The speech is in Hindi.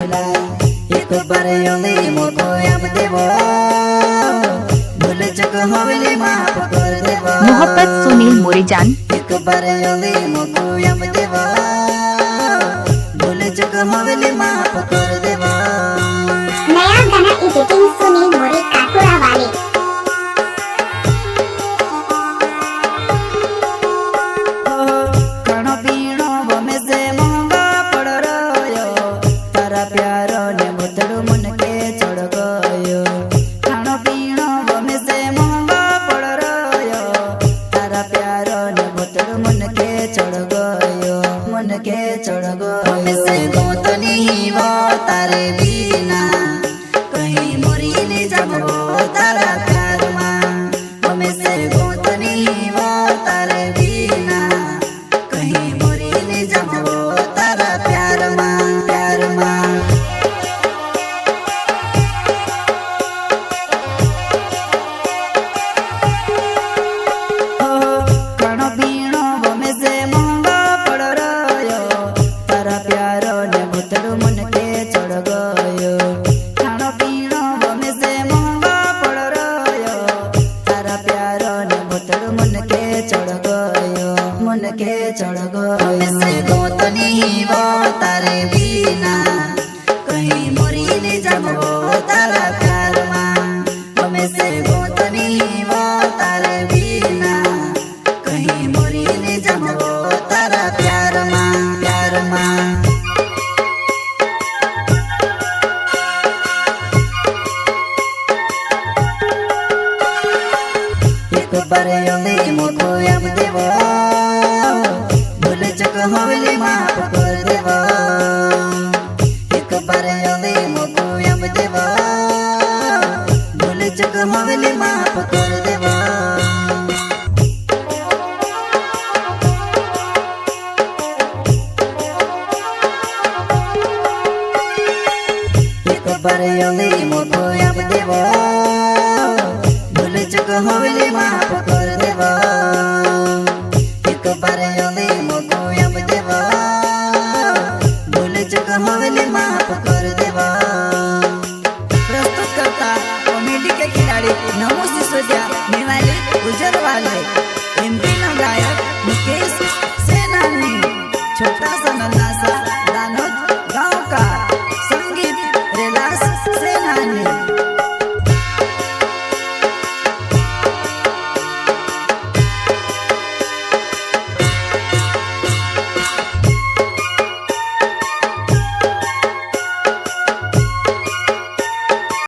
बोला एक बार योली मोको अब देवो भूल चुक होली माफ कर देवो। मोहब्बत सुनील मोरेजान। एक बार योली मोको अब देवो भूल चुक होली माफ कर देवो। नया गाना एडिटिंग सुनील मोरे काटोरा वाले। खानो पीनो बमे से महंगा पड़ रयो तारा प्यार ने मुतड़ो मन के चढ़ गयो। खानो पीनो बमे से महंगा पड़ रयो तारा प्यार ने मुतड़ो मन के चढ़ गयो। मन के चढ़ गयो से गोतनी वो तारे बिना कहीं मोरी ने जाबो तारा प्यार मां। हमें से गोतनी वो तारे बिना कहीं मोरी ने जाबो तारा प्यार मां प्यार मां। खानो पीनो बमे से महंगा पड़ रयो तारा प्यार ने मुतड़ो मन के चढ़ गयो। खानो पीनो बमे से महंगा पड़ रयो तारा प्यार ने मुतड़ो मन के चढ़ गयो। मन के चढ़ गयो से गोतनी वो तारे बिना कहीं मोरी ने जाबो तारा प्यार मां। हमें से गोतनी वो तारे बिना कहीं मोरी ने जाबो तारा प्यार मां प्यार मां। एक बार योली मोको अब देवो भूल चुक होली माफ कर देवो। एक बार योली मोको अब देवो भूल चुक होली माफ कर देवो। एक बार योली मोको अब देवो भूल चुक होली माफ कर देवो। एक बार योली मोको अब देवो भूल चुक होली माफ कर देवो। प्रस्तुत करता कॉमेडी के खिलाड़ी नमो सिसोदिया निवाली उज्जवल वाले।